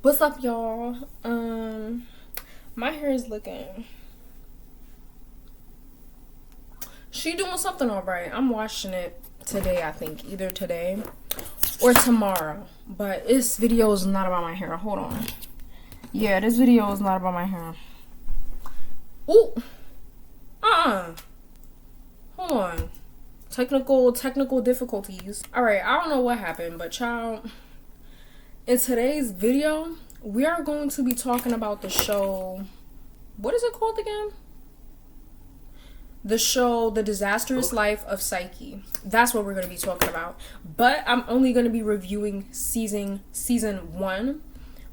What's up, y'all? My hair is looking. She doing something all right. I'm washing it today, I think. Either today or tomorrow. But this video is not about my hair. Hold on. Yeah, this video is not about my hair. Ooh. Hold on. Technical difficulties. Alright, I don't know what happened, but child, in today's video, we are going to be talking about the show. What is it called again? The show The Disastrous Life of Saiki. That's what we're going to be talking about. But I'm only going to be reviewing season 1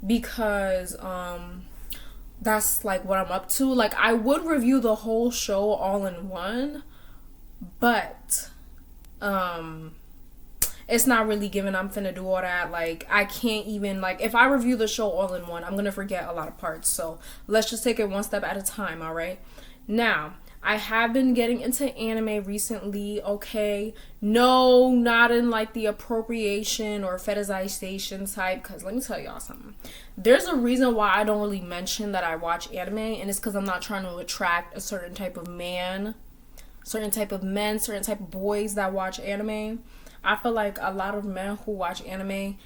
because that's like what I'm up to. Like, I would review the whole show all in one, but it's not really given. I'm finna do all that. Like, I can't even, like, if I review the show all in one, I'm gonna forget a lot of parts. So let's just take it one step at a time. All right, now I have been getting into anime recently, okay? No, not in like the appropriation or fetishization type, because let me tell y'all something. There's a reason why I don't really mention that I watch anime, and it's because I'm not trying to attract a certain type of man, certain type of men, certain type of boys that watch anime. I feel like a lot of men who watch anime,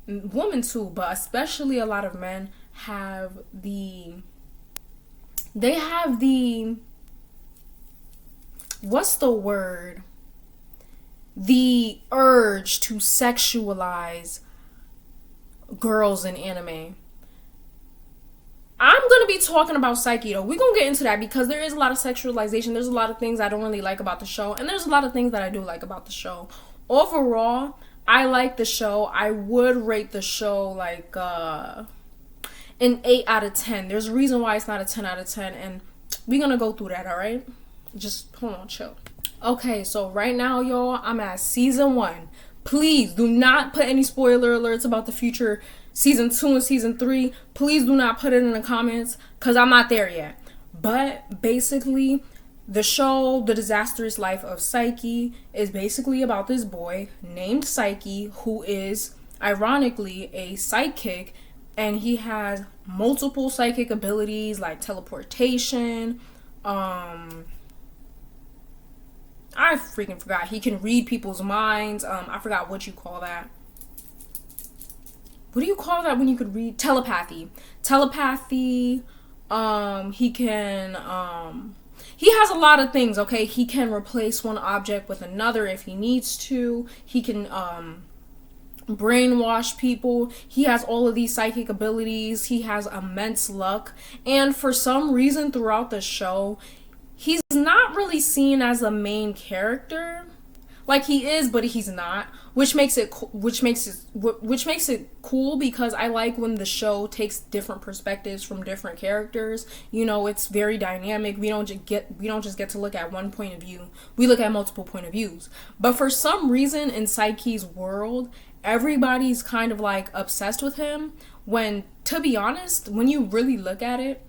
women too, but especially a lot of men have the what's the word? The urge to sexualize girls in anime. I'm gonna be talking about Saiki though. We're gonna get into that because there is a lot of sexualization. There's a lot of things I don't really like about the show, and there's a lot of things that I do like about the show. Overall, I like the show. I would rate the show like an 8 out of 10. There's a reason why it's not a 10 out of 10, and we're gonna go through that, alright? Just hold on, chill. Okay, so right now, y'all, I'm at season 1. Please do not put any spoiler alerts about the future season 2 and season 3. Please do not put it in the comments because I'm not there yet. But basically, the show The Disastrous Life of Saiki is basically about this boy named Saiki who is ironically a psychic, and he has multiple psychic abilities like teleportation. I freaking forgot. He can read people's minds. I forgot what you call that. What do you call that when you could read? Telepathy. He can, he has a lot of things, okay? He can replace one object with another if he needs to. He can, brainwash people. He has all of these psychic abilities. He has immense luck. And for some reason throughout the show, he's not really seen as a main character. Like, he is, but he's not, which makes it cool because I like when the show takes different perspectives from different characters. You know, it's very dynamic. We don't just get to look at one point of view. We look at multiple point of views. But for some reason in Saiki's world, everybody's kind of like obsessed with him, when, to be honest, when you really look at it,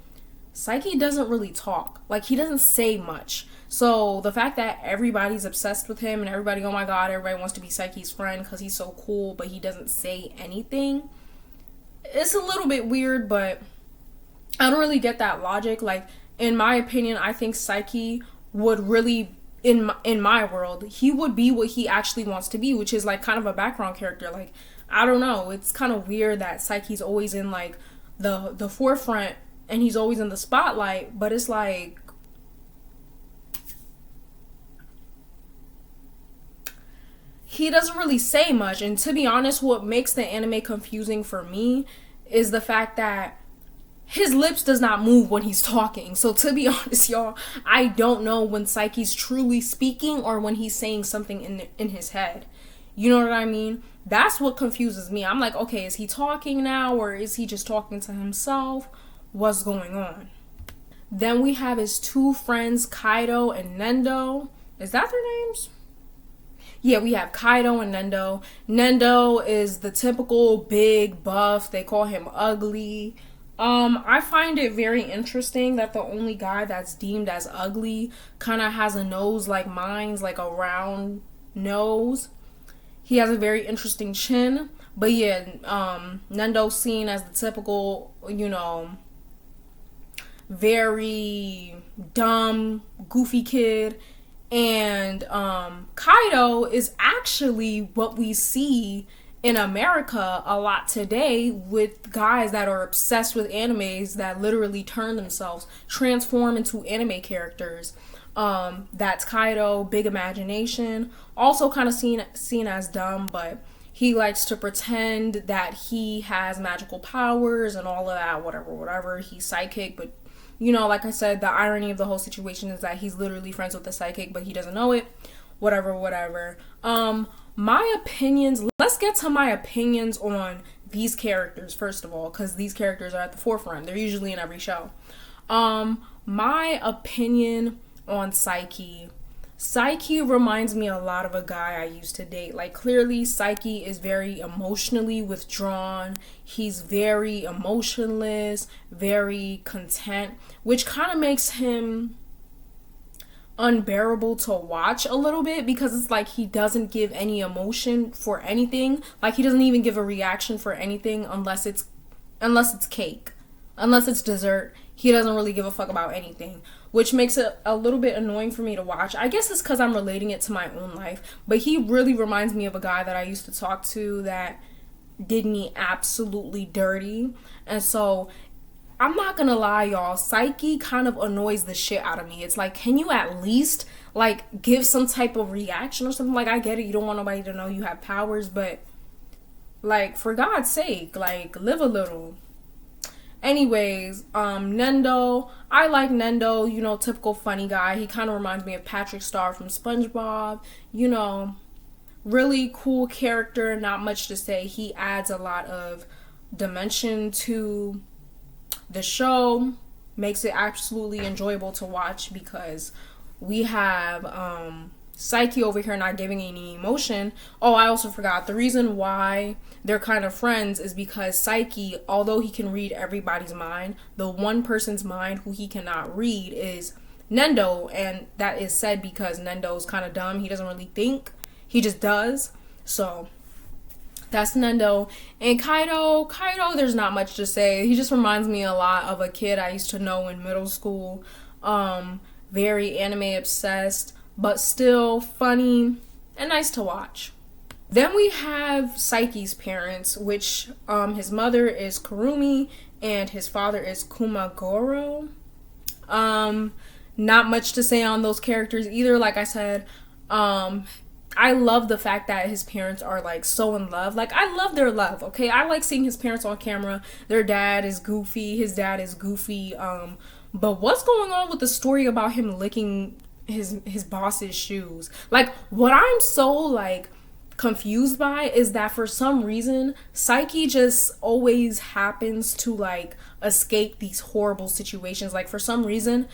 Saiki doesn't really talk. Like, he doesn't say much. So the fact that everybody's obsessed with him and everybody, oh my god, everybody wants to be Saiki's friend because he's so cool, but he doesn't say anything, it's a little bit weird, but I don't really get that logic. Like, in my opinion, I think Saiki would really, in my world, he would be what he actually wants to be, which is like kind of a background character. Like, I don't know, it's kind of weird that Saiki's always in like the forefront and he's always in the spotlight, but it's like, he doesn't really say much. And to be honest, what makes the anime confusing for me is the fact that his lips does not move when he's talking. So to be honest, y'all, I don't know when Saiki's truly speaking or when he's saying something in his head. You know what I mean? That's what confuses me. I'm like, okay, is he talking now or is he just talking to himself? What's going on? Then we have his 2 friends, Kaido and Nendo. Is that their names? Yeah, we have Kaido and Nendo. Nendo is the typical big buff. They call him ugly. I find it very interesting that the only guy that's deemed as ugly kind of has a nose like mine's, like a round nose. He has a very interesting chin. But yeah, Nendo's seen as the typical, very dumb, goofy kid. And Kaido is actually what we see in America a lot today, with guys that are obsessed with animes that literally transform into anime characters. That's Kaido, big imagination, also kind of seen as dumb, but he likes to pretend that he has magical powers and all of that, whatever. He's psychic, but like I said, the irony of the whole situation is that he's literally friends with the psychic, but he doesn't know it. Whatever. My opinions, let's get to my opinions on these characters, first of all, because these characters are at the forefront. They're usually in every show. My opinion on Saiki. Saiki reminds me a lot of a guy I used to date. Like, clearly, Saiki is very emotionally withdrawn. He's very emotionless, very content, which kind of makes him unbearable to watch a little bit, because it's like he doesn't give any emotion for anything. Like, he doesn't even give a reaction for anything unless it's cake, unless it's dessert. He doesn't really give a fuck about anything, which makes it a little bit annoying for me to watch. I guess it's because I'm relating it to my own life, but he really reminds me of a guy that I used to talk to that did me absolutely dirty. And so I'm not gonna lie, y'all, Saiki kind of annoys the shit out of me. It's like, can you at least like give some type of reaction or something? Like, I get it, you don't want nobody to know you have powers, but like, for God's sake, like, live a little. Anyways, Nendo, I like Nendo, typical funny guy. He kind of reminds me of Patrick Star from SpongeBob, really cool character, not much to say. He adds a lot of dimension to the show, makes it absolutely enjoyable to watch, because we have Saiki over here not giving any emotion. Oh, I also forgot, the reason why they're kind of friends is because Saiki, although he can read everybody's mind, the one person's mind who he cannot read is Nendo, and that is said because Nendo's kind of dumb. He doesn't really think, he just does. So that's Nendo. And Kaido, there's not much to say. He just reminds me a lot of a kid I used to know in middle school. Very anime obsessed, but still funny and nice to watch. Then we have Saiki's parents, which his mother is Kurumi and his father is Kumagoro. Not much to say on those characters either. Like I said, I love the fact that his parents are like so in love. Like, I love their love, okay? I like seeing his parents on camera. Their dad is goofy, his dad is goofy. But what's going on with the story about him licking his boss's shoes? Like, what I'm so like confused by is that for some reason Saiki just always happens to like escape these horrible situations. Like, for some reason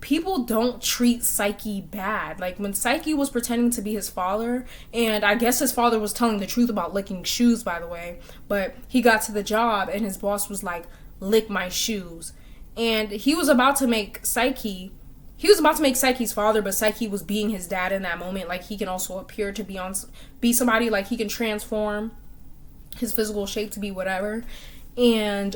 people don't treat Saiki bad. Like, when Saiki was pretending to be his father, and I guess his father was telling the truth about licking shoes, by the way, but he got to the job and his boss was like, lick my shoes. And he was about to make Saiki's father, but Saiki was being his dad in that moment. Like, he can also appear to be somebody, like, he can transform his physical shape to be whatever. And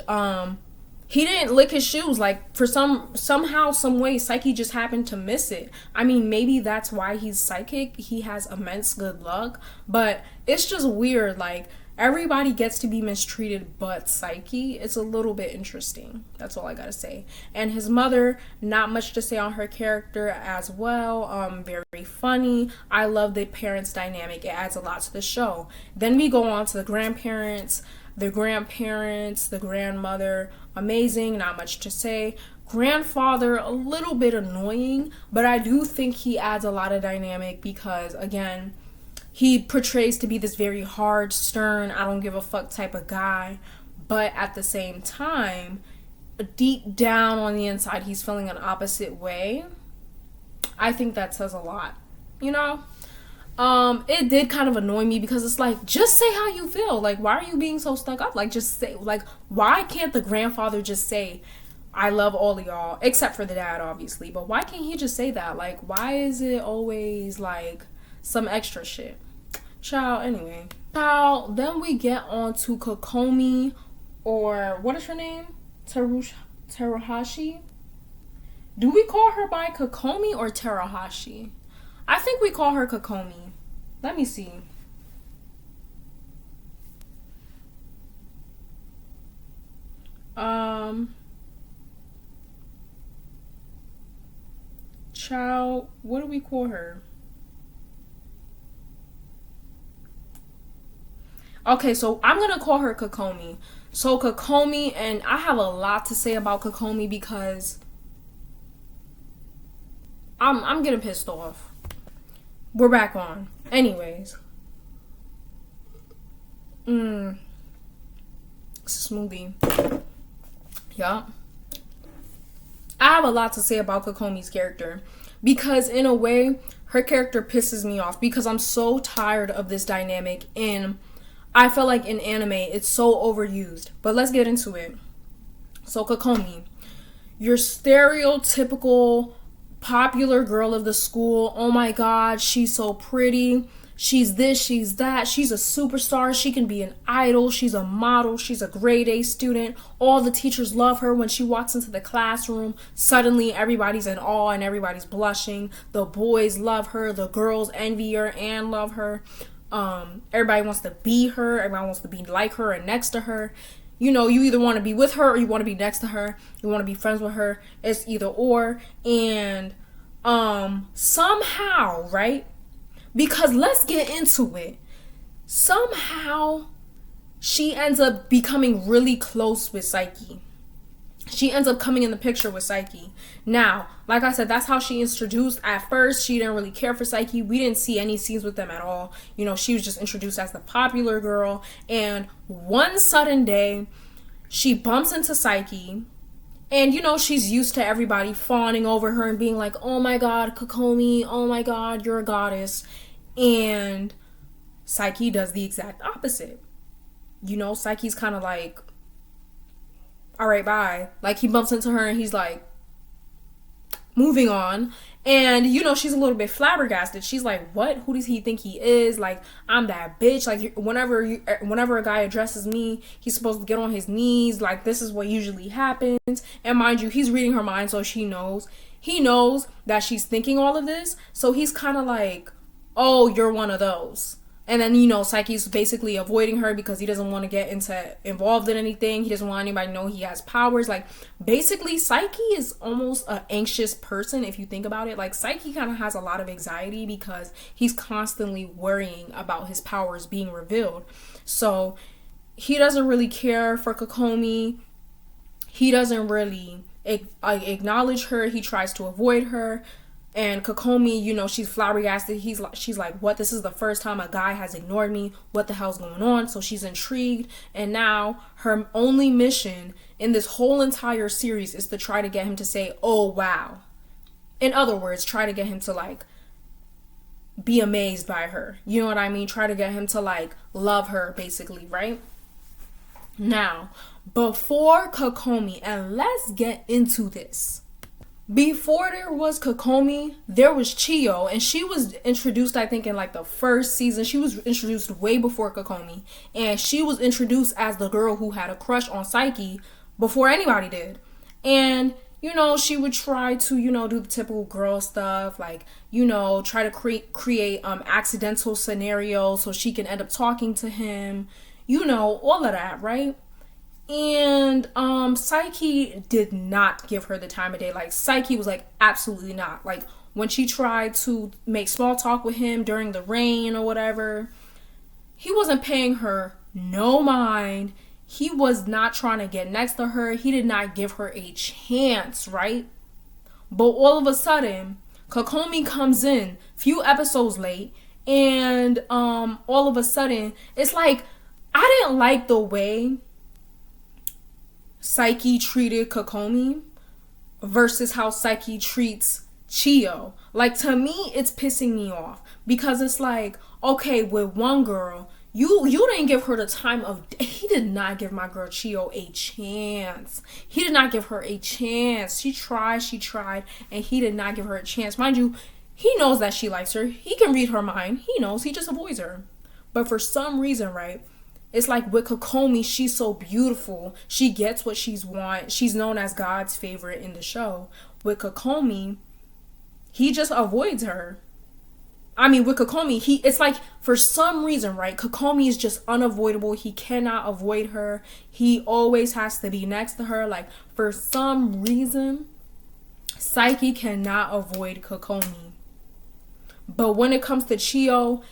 he didn't lick his shoes. Like, for somehow, some way, Saiki just happened to miss it. I mean, maybe that's why he's psychic. He has immense good luck, but it's just weird. Like, everybody gets to be mistreated but Saiki. It's a little bit interesting. That's all I gotta say. And his mother, not much to say on her character as well. Very funny. I love the parents' dynamic. It adds a lot to the show. Then we go on to the grandparents, the grandmother. Amazing, not much to say. Grandfather, a little bit annoying, but I do think he adds a lot of dynamic because, again, he portrays to be this very hard, stern, I don't give a fuck type of guy, but at the same time, deep down on the inside, he's feeling an opposite way. I think that says a lot, It did kind of annoy me because it's like, just say how you feel. Like, why are you being so stuck up? Like, just say, like, why can't the grandfather just say, I love all of y'all, except for the dad, obviously, but why can't he just say that? Like, why is it always, like, some extra shit? Child, anyway. Now, then we get on to Kokomi, or what is her name? Terahashi? Do we call her by Kokomi or Terahashi? I think we call her Kokomi. Let me see. Child, what do we call her? Okay, so I'm gonna call her Kokomi. So Kokomi, and I have a lot to say about Kokomi because I'm getting pissed off. We're back on. Anyways. It's a smoothie. Yup. I have a lot to say about Kokomi's character because in a way her character pisses me off because I'm so tired of this dynamic, and I feel like in anime it's so overused. But let's get into it. So Kokomi, your stereotypical popular girl of the school. Oh my god, she's so pretty. She's this, she's that. She's a superstar. She can be an idol. She's a model. She's a grade A student. All the teachers love her. When she walks into the classroom, suddenly everybody's in awe and everybody's blushing. The boys love her. The girls envy her and love her. Everybody wants to be her. Everybody wants to be like her and next to her. You know, you either want to be with her or you want to be next to her. You want to be friends with her. It's either or. And somehow, right? Because let's get into it. Somehow, she ends up becoming really close with Saiki. She ends up coming in the picture with Saiki. Now, like I said, that's how she introduced. At first, she didn't really care for Saiki. We didn't see any scenes with them at all. You know, she was just introduced as the popular girl. And one sudden day, she bumps into Saiki. And, you know, she's used to everybody fawning over her and being like, oh my god, Kokomi, oh my god, you're a goddess. And Saiki does the exact opposite. You know, Saiki's kind of like, all right, bye. Like, he bumps into her and he's like, moving on. And, you know, she's a little bit flabbergasted. She's like, what? Who does he think he is? Like, I'm that bitch. Like, whenever a guy addresses me, he's supposed to get on his knees. Like, this is what usually happens. And mind you, he's reading her mind, so she knows. He knows that she's thinking all of this. So he's kind of like, oh, you're one of those. And then, you know, Saiki's basically avoiding her because he doesn't want to get involved in anything. He doesn't want anybody to know he has powers. Like, basically, Saiki is almost an anxious person if you think about it. Like, Saiki kind of has a lot of anxiety because he's constantly worrying about his powers being revealed. So, he doesn't really care for Kokomi. He doesn't really acknowledge her. He tries to avoid her. And Kokomi, you know, she's flabbergasted. She's like, what? This is the first time a guy has ignored me. What the hell's going on? So she's intrigued. And now her only mission in this whole entire series is to try to get him to say, oh, wow. In other words, try to get him to, like, be amazed by her. You know what I mean? Try to get him to, like, love her, basically, right? Now, before Kokomi, and let's get into this. Before there was Kokomi, there was Chiyo, and she was introduced, I think, in like the first season. She was introduced way before Kokomi, and she was introduced as the girl who had a crush on Saiki before anybody did. And, you know, she would try to, you know, do the typical girl stuff, like, you know, try to create accidental scenarios so she can end up talking to him, you know, all of that, right? And Saiki did not give her the time of day. Like, Saiki was like, absolutely not. Like, when she tried to make small talk with him during the rain or whatever, he wasn't paying her no mind. He was not trying to get next to her. He did not give her a chance, right? But all of a sudden, Kokomi comes in few episodes late, and all of a sudden, it's like, I didn't like the way Saiki treated Kokomi versus how Saiki treats Chiyo. Like, to me, it's pissing me off because it's like, okay, with one girl, you didn't give her the time of day. He did not give my girl Chiyo a chance. He did not give her a chance. She tried, and he did not give her a chance. Mind you, he knows that she likes her. He can read her mind. He knows. He just avoids her. But for some reason, right, it's like with Kokomi, she's so beautiful. She gets what she's want. She's known as God's favorite in the show. With Kokomi, he just avoids her. I mean, with Kokomi, it's like for some reason, right? Kokomi is just unavoidable. He cannot avoid her. He always has to be next to her. Like, for some reason, Saiki cannot avoid Kokomi. But when it comes to Chio,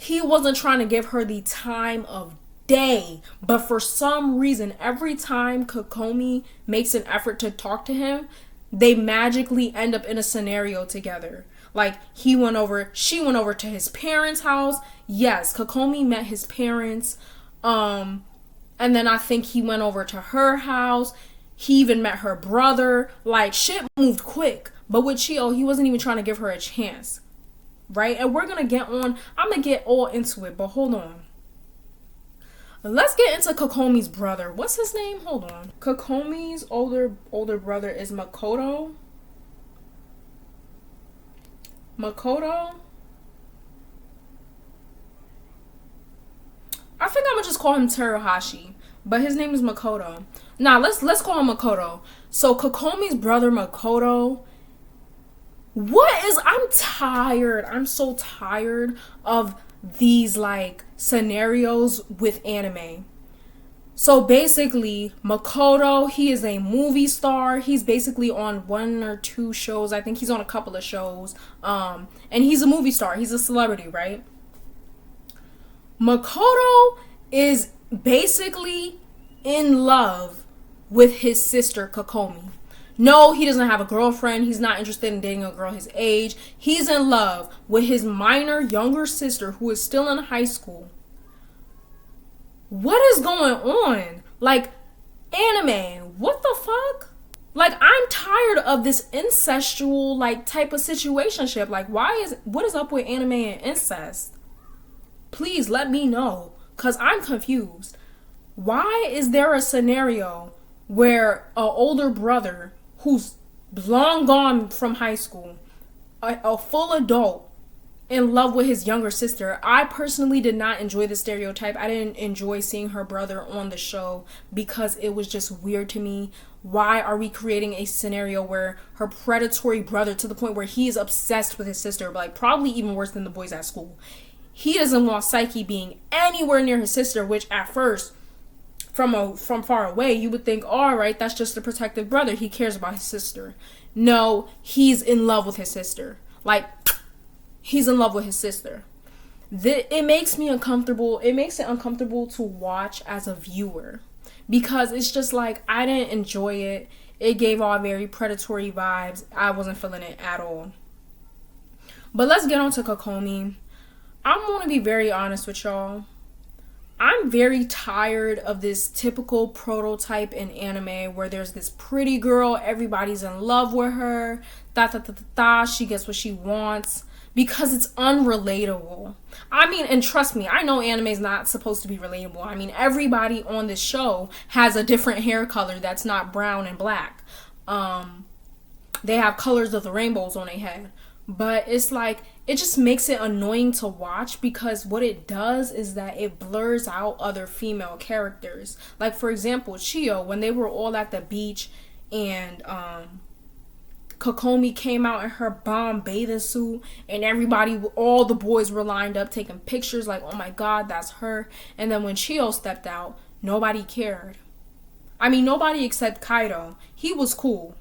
he wasn't trying to give her the time of day. But for some reason, every time Kokomi makes an effort to talk to him, they magically end up in a scenario together. Like, she went over to his parents' house. Yes, Kokomi met his parents. And then I think he went over to her house. He even met her brother. Like, shit moved quick. But with Chio, he wasn't even trying to give her a chance. Right? And I'm going to get all into it, but hold on. Let's get into Kokomi's brother. What's his name? Hold on. Kokomi's older brother is Makoto. I think I'm gonna just call him Terahashi, but his name is Makoto. Now let's call him Makoto. So Kokomi's brother Makoto. I'm tired. I'm so tired of these like scenarios with anime. So basically, Makoto, he is a movie star. He's basically on 1 or 2 shows. I think he's on a couple of shows. And he's a movie star. He's a celebrity, right? Makoto is basically in love with his sister, Kokomi. No, he doesn't have a girlfriend. He's not interested in dating a girl his age. He's in love with his minor younger sister who is still in high school. What is going on? Like, anime, what the fuck? Like, I'm tired of this incestual, like, type of situationship. Like, what is up with anime and incest? Please let me know, because I'm confused. Why is there a scenario where an older brother who's long gone from high school, a full adult, in love with his younger sister? I personally did not enjoy the stereotype. I didn't enjoy seeing her brother on the show because it was just weird to me. Why are we creating a scenario where her predatory brother, to the point where he is obsessed with his sister, but like probably even worse than the boys at school, he doesn't want Saiki being anywhere near his sister, which at first, from far away, you would think, all right, that's just a protective brother. He cares about his sister. No, he's in love with his sister. Like, he's in love with his sister. It makes me uncomfortable. It makes it uncomfortable to watch as a viewer, because it's just like, I didn't enjoy it. It gave all very predatory vibes. I wasn't feeling it at all. But let's get on to Kokomi. I'm going to be very honest with y'all. I'm very tired of this typical prototype in anime where there's this pretty girl, everybody's in love with her, she gets what she wants, because it's unrelatable. I mean, and trust me, I know anime is not supposed to be relatable. I mean, everybody on this show has a different hair color that's not brown and black. They have colors of the rainbows on their head. But it's like, it just makes it annoying to watch, because what it does is that it blurs out other female characters. Like, for example, Chio, when they were all at the beach and Kokomi came out in her bomb bathing suit and all the boys were lined up taking pictures like, oh my god, that's her. And then when Chio stepped out, nobody cared. I mean, nobody except Kaido. He was cool.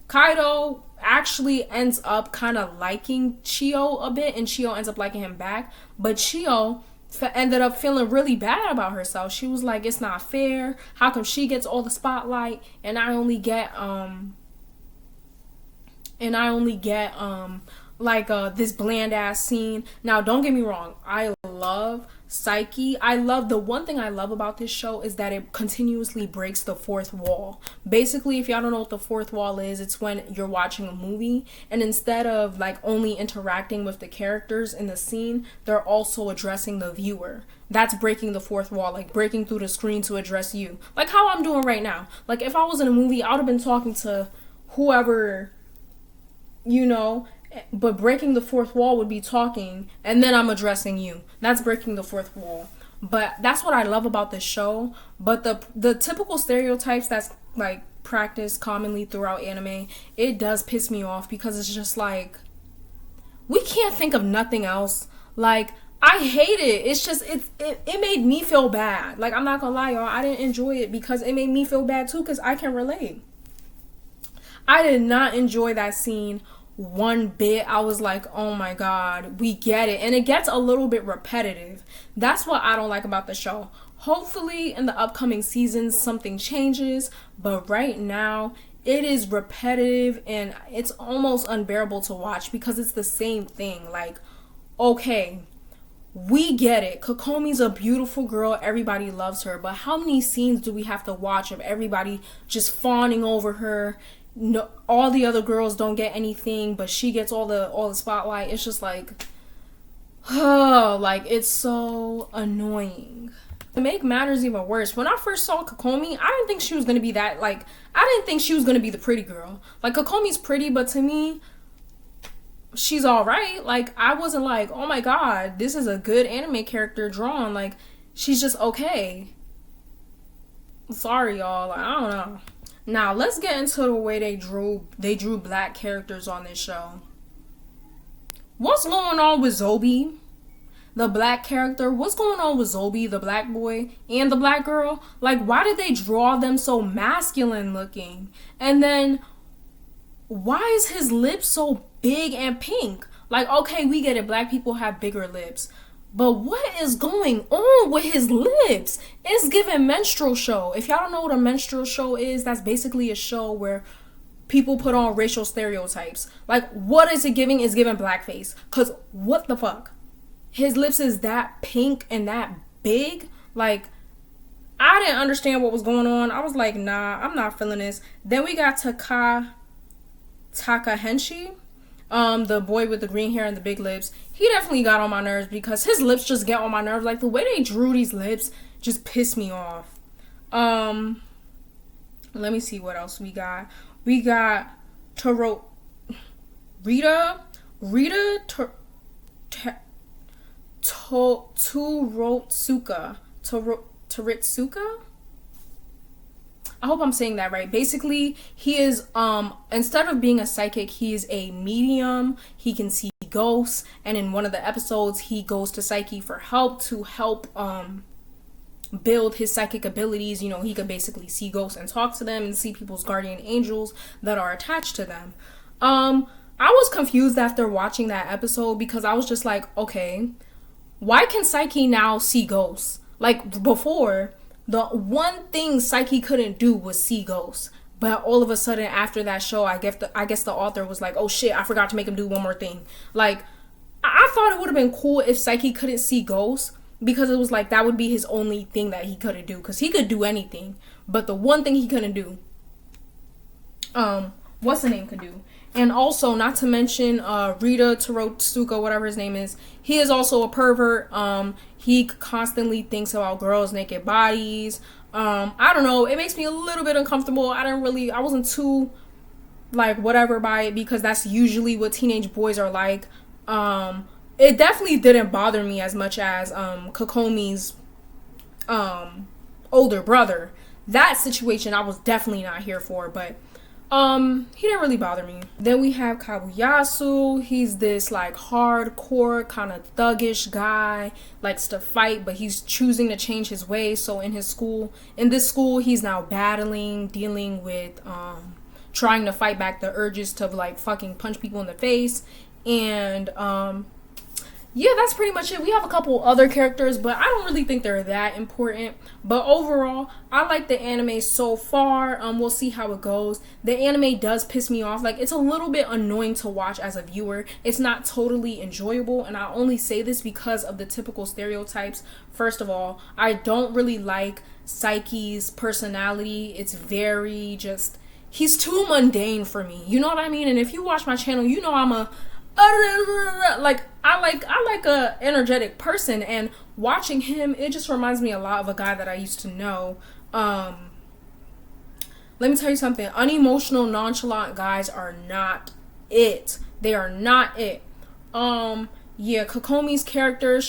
Kaido actually ends up kind of liking Chio a bit, and Chio ends up liking him back. But Chio ended up feeling really bad about herself. She was like, it's not fair. How come she gets all the spotlight and I only get this bland ass scene. Now, don't get me wrong, I love Saiki. The one thing I love about this show is that it continuously breaks the fourth wall. Basically, if y'all don't know what the fourth wall is, it's when you're watching a movie and instead of like only interacting with the characters in the scene, they're also addressing the viewer. That's breaking the fourth wall, like breaking through the screen to address you. Like how I'm doing right now. Like if I was in a movie, I would have been talking to whoever, But breaking the fourth wall would be talking and then I'm addressing you. That's breaking the fourth wall. But that's what I love about this show. But the typical stereotypes that's like practiced commonly throughout anime, it does piss me off because it's just like we can't think of nothing else. Like I hate it. It's just it made me feel bad. Like I'm not gonna lie, y'all. I didn't enjoy it because it made me feel bad too because I can relate. I did not enjoy that scene one bit. I was like, oh my god, we get it. And it gets a little bit repetitive. That's what I don't like about the show. Hopefully in the upcoming seasons something changes, but right now it is repetitive and it's almost unbearable to watch because it's the same thing. Like, okay, we get it. Kokomi's a beautiful girl. Everybody loves her. But how many scenes do we have to watch of everybody just fawning over her? No, all the other girls don't get anything, but she gets all the spotlight. It's just like, oh, like it's so annoying. To make matters even worse, when I first saw Kokomi, I didn't think she was gonna be that. Like, I didn't think she was gonna be the pretty girl. Like Kokomi's pretty, but to me, she's all right. Like I wasn't like, oh my god, this is a good anime character drawn. Like she's just okay. Sorry, y'all. Like, I don't know. Now let's get into the way they drew black characters on this show. What's going on with Zobi, the black character? What's going on with Zobi, the black boy, and the black girl? Like, why did they draw them so masculine looking? And then, why is his lips so big and pink? Like, okay, we get it. Black people have bigger lips. But what is going on with his lips? It's giving menstrual show. If y'all don't know what a menstrual show is, that's basically a show where people put on racial stereotypes. Like, what is it giving? It's giving blackface. Because what the fuck? His lips is that pink and that big? Like, I didn't understand what was going on. I was like, nah, I'm not feeling this. Then we got Takahenshi. The boy with the green hair and the big lips. He definitely got on my nerves because his lips just get on my nerves. Like the way they drew these lips just pissed me off. Let me see what else we got. We got Rita Teritsuka. I hope I'm saying that right. Basically, he is instead of being a psychic, he is a medium. He can see ghosts, and in one of the episodes he goes to Saiki for help to help build his psychic abilities. You know, he could basically see ghosts and talk to them and see people's guardian angels that are attached to them. I was confused after watching that episode because I was just like, okay, why can Saiki now see ghosts? Like before, the one thing Saiki couldn't do was see ghosts. But all of a sudden after that show, I guess the author was like, oh shit, I forgot to make him do one more thing. Like, I thought it would have been cool if Saiki couldn't see ghosts, because it was like that would be his only thing that he couldn't do, because he could do anything, but the one thing he couldn't do, what's the name could do. And also, not to mention Rita Teritsuka, whatever his name is, he is also a pervert. He constantly thinks about girls' naked bodies. I don't know, it makes me a little bit uncomfortable. I wasn't too like whatever by it, because that's usually what teenage boys are like. It definitely didn't bother me as much as Kokomi's older brother. That situation I was definitely not here for, but he didn't really bother me. Then we have Kaguyasu. He's this like hardcore kind of thuggish guy, likes to fight, but he's choosing to change his ways. So in this school, he's now dealing with trying to fight back the urges to like fucking punch people in the face. And yeah, that's pretty much it. We have a couple other characters, but I don't really think they're that important. But overall, I like the anime so far. We'll see how it goes. The anime does piss me off. Like, it's a little bit annoying to watch as a viewer. It's not totally enjoyable, and I only say this because of the typical stereotypes. First of all, I don't really like Saiki's personality. It's very just, he's too mundane for me. You know what I mean? And if you watch my channel, you know I'm a like I like a energetic person, and watching him, it just reminds me a lot of a guy that I used to know. Let me tell you something, unemotional, nonchalant guys are not it. They are not it. Yeah, Kokomi's character,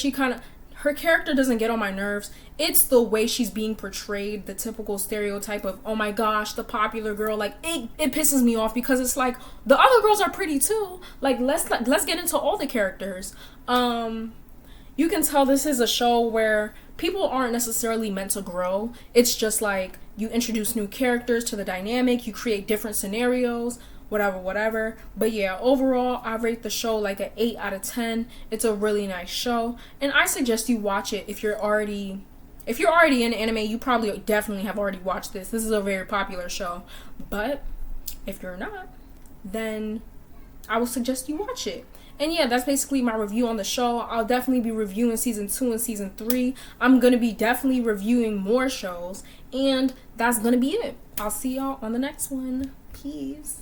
her character doesn't get on my nerves. It's the way she's being portrayed, the typical stereotype of, oh my gosh, the popular girl. Like, it pisses me off, because it's like, the other girls are pretty too. Like, let's get into all the characters. You can tell this is a show where people aren't necessarily meant to grow. It's just like, you introduce new characters to the dynamic, you create different scenarios, whatever. But yeah, overall, I rate the show like an 8 out of 10. It's a really nice show, and I suggest you watch it if you're already in anime. You probably definitely have already watched this. This is a very popular show. But if you're not, then I would suggest you watch it. And yeah, that's basically my review on the show. I'll definitely be reviewing season 2 and season 3. I'm going to be definitely reviewing more shows. And that's going to be it. I'll see y'all on the next one. Peace.